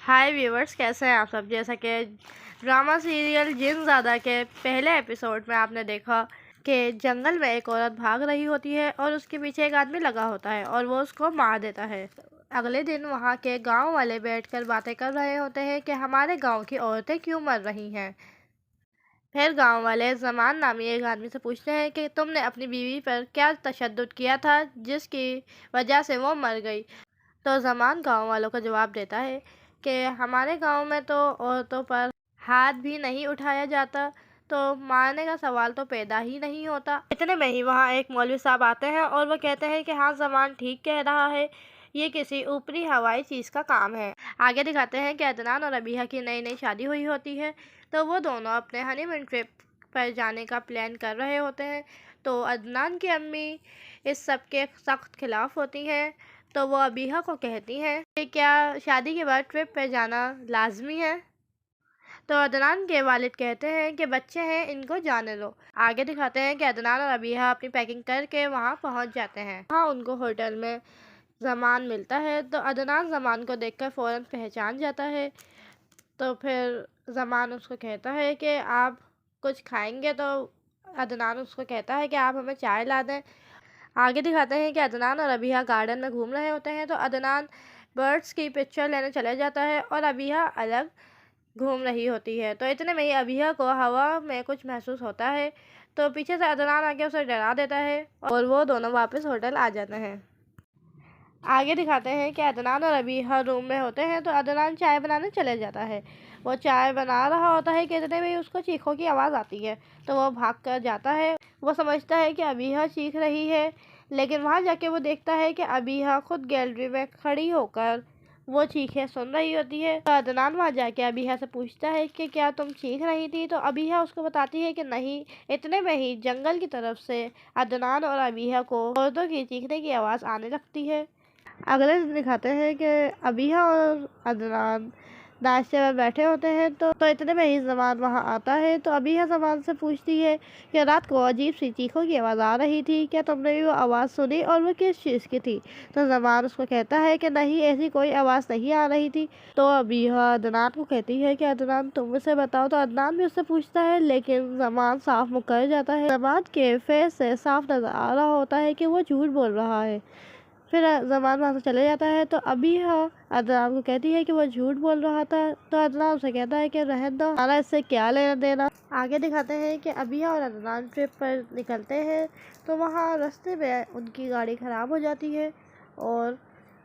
हाय viewers, कैसे हैं आप सब। जैसा कि ड्रामा सीरियल जिनज़ादा के पहले एपिसोड में आपने देखा कि जंगल में एक औरत भाग रही होती है और उसके पीछे एक आदमी लगा होता है और वो उसको मार देता है। अगले दिन वहाँ के गांव वाले बैठकर बातें कर रहे होते हैं कि हमारे गांव की औरतें क्यों मर रही हैं। फिर गांव वाले जमान नामी एक आदमी से पूछते हैं कि तुमने अपनी बीवी पर क्या तशद्दुद किया था जिसकी वजह से वो मर गई। तो जमान गांव वालों को जवाब देता है कि हमारे गांव में तो औरतों पर हाथ भी नहीं उठाया जाता, तो मारने का सवाल तो पैदा ही नहीं होता। इतने में ही वहाँ एक मौलवी साहब आते हैं और वो कहते हैं कि हाँ, जमान ठीक कह रहा है, ये किसी ऊपरी हवाई चीज़ का काम है। आगे दिखाते हैं कि अदनान और अबीहा की नई नई शादी हुई होती है, तो वो दोनों अपने हनीमून ट्रिप पर जाने का प्लान कर रहे होते हैं। तो अदनान की अम्मी इस सब के सख्त खिलाफ होती हैं, तो वो अबीहा को कहती हैं कि क्या शादी के बाद ट्रिप पे जाना लाजमी है। तो अदनान के वालिद कहते हैं कि बच्चे हैं, इनको जाने दो। आगे दिखाते हैं कि अदनान और अबीहा अपनी पैकिंग करके वहाँ पहुँच जाते हैं। वहाँ उनको होटल में जमान मिलता है, तो अदनान जमान को देखकर फ़ौरन पहचान जाता है। तो फिर जमान उसको कहता है कि आप कुछ खाएंगे, तो अदनान उसको कहता है कि आप हमें चाय ला दें। आगे दिखाते हैं कि अदनान और अबीहा गार्डन में घूम रहे होते हैं, तो अदनान बर्ड्स की पिक्चर लेने चले जाता है और अबीहा अलग घूम रही होती है। तो इतने में ही अबीहा को हवा में कुछ महसूस होता है, तो पीछे से अदनान आके उसे डरा देता है और वो दोनों वापस होटल आ जाते हैं। आगे दिखाते हैं कि अदनान और अबीहा रूम में होते हैं, तो अदनान चाय बनाने चले जाता है। वो चाय बना रहा होता है कि इतने में उसको चीखों की आवाज़ आती है, तो वो भाग कर जाता है। वो समझता है कि अबीहा चीख रही है, लेकिन वहाँ जाके वो देखता है कि अबीहा खुद गैलरी में खड़ी होकर वो चीखें सुन रही होती है। तो अदनान वहाँ जाके अबीहा से पूछता है कि क्या तुम चीख रही थी, तो अबीहा उसको बताती है कि नहीं। इतने में ही जंगल की तरफ से अदनान और अबीहा को औरतों की चीखने की आवाज़ आने लगती है। अगले दिन दिखाते हैं कि अबीहा और अदनान नाश्ते में बैठे होते हैं, तो इतने में ही जमान वहाँ आता है। तो अबीहा जमान से पूछती है कि रात को अजीब सी चीखों की आवाज़ आ रही थी, क्या तुमने भी वो आवाज़ सुनी और वो किस चीज़ की थी। तो जमान उसको कहता है कि नहीं, ऐसी कोई आवाज़ नहीं आ रही थी। तो अबीहा अदनान को कहती है कि अदनान तुम मुझसे बताओ। तो अदनान भी उससे पूछता है, लेकिन जमान साफ मुकर जाता है। जमान के फेस से साफ नजर आ रहा होता है कि वो झूठ बोल रहा है। फिर जमान वहाँ से चले जाता है, तो अबीहा अदनान को कहती है कि वो झूठ बोल रहा था। तो अदनान उसे कहता है कि रहने दो, हमारा इससे क्या लेना देना। आगे दिखाते हैं कि अबीहा और अदनान ट्रिप पर निकलते हैं, तो वहाँ रास्ते में उनकी गाड़ी ख़राब हो जाती है और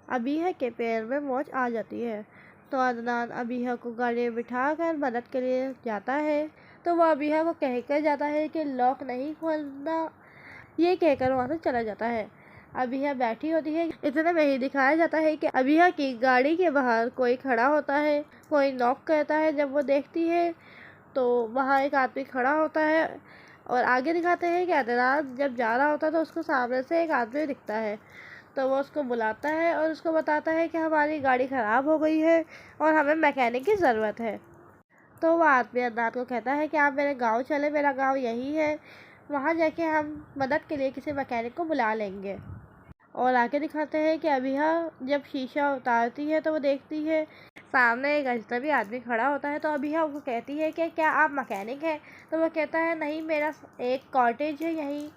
अबीहा के पैर में मोच आ जाती है। तो अदनान अबीहा को गाड़ी में बिठा कर मदद के लिए जाता है, तो वह अबीहा को कहकर जाता है कि लॉक नहीं खोलना। ये कहकर वहाँ से चला जाता है। अबीहा बैठी होती है। इतने में ही दिखाया जाता है कि अबीहा की गाड़ी के बाहर कोई खड़ा होता है, कोई नॉक करता है। जब वो देखती है तो वहाँ एक आदमी खड़ा होता है और आगे दिखाते हैं कि अदनान जब जा रहा होता है तो उसको सामने से एक आदमी दिखता है, तो वो उसको बुलाता है और उसको बताता है कि हमारी गाड़ी ख़राब हो गई है और हमें मैकेनिक की ज़रूरत है। तो वह आदमी अदनान को कहता है कि आप मेरे गाँव चले, मेरा गाँव यही है, वहाँ जाके हम मदद के लिए किसी मैकेनिक को बुला लेंगे। और आगे दिखाते हैं कि अबीहा जब शीशा उतारती है तो वो देखती है सामने एक अजनबी आदमी खड़ा होता है। तो अबीहा उसको कहती है कि क्या आप मैकेनिक हैं। तो वो कहता है नहीं, मेरा एक कॉटेज है यहीं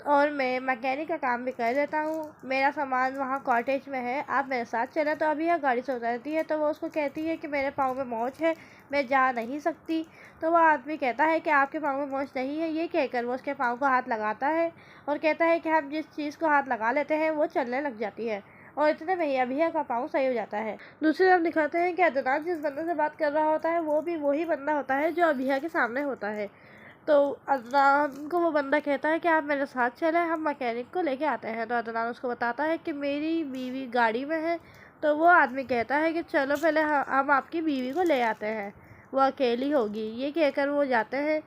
और मैं मैकेनिक का काम भी कर देता हूँ, मेरा सामान वहाँ कॉटेज में है, आप मेरे साथ चलें। तो अबीहा गाड़ी से उतरती है, तो वो उसको कहती है कि मेरे पाँव में मोच है, मैं जा नहीं सकती। तो वह आदमी कहता है कि आपके पाँव में मोच नहीं है। ये कहकर वो उसके पाँव को हाथ लगाता है और कहता है कि हम जिस चीज़ को हाथ लगा लेते हैं वो चलने लग जाती है। और इतने में ही अबीहा का पाँव सही हो जाता है। दूसरी तरफ दिखाते हैं कि अदनान जिस बंदे से बात कर रहा होता है वो भी वही बंदा होता है जो अबीहा के सामने होता है। तो अदनान को वो बंदा कहता है कि आप मेरे साथ चलें, हम मैकेनिक को लेके आते हैं। तो अदनान उसको बताता है कि मेरी बीवी गाड़ी में है। तो वो आदमी कहता है कि चलो पहले हम आपकी बीवी को ले आते हैं, वो अकेली होगी। ये कहकर वो जाते हैं।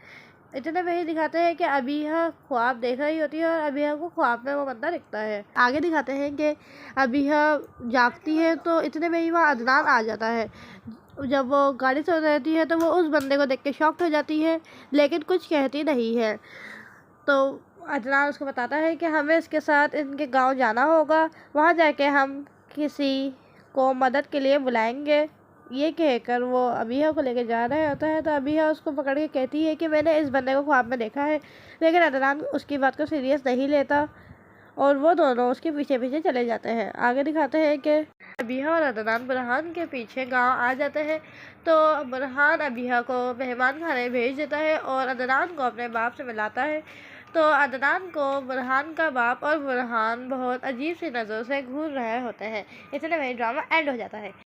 इतने में ही दिखाते हैं कि अबीहा ख्वाब देख रही होती है और अबीहा को ख्वाब में वो बंदा दिखता है। आगे दिखाते हैं कि अबीहा जागती है, तो इतने में ही वहाँ अदनान आ जाता है। जब वो गाड़ी से उतरती है तो वो उस बंदे को देख के शॉक्ड हो जाती है, लेकिन कुछ कहती नहीं है। तो अदनान उसको बताता है कि हमें इसके साथ इनके गांव जाना होगा, वहाँ जाके हम किसी को मदद के लिए बुलाएंगे। ये कहकर वो अबिहा को लेके जा रहा होता है, तो अबिहा उसको पकड़ के कहती है कि मैंने इस बंदे को ख्वाब में देखा है। लेकिन अदनान उसकी बात को सीरियस नहीं लेता और वो दोनों उसके पीछे पीछे चले जाते हैं। आगे दिखाते हैं कि अबिहा और अदनान बुरहान के पीछे गांव आ जाते हैं। तो बुरहान अबिहा को मेहमान खाने भेज देता है और अदनान को अपने बाप से मिलाता है। तो अदनान को बुरहान का बाप और बुरहान बहुत अजीब सी नज़रों से घूर रहे होते हैं। इतने में ड्रामा एंड हो जाता है।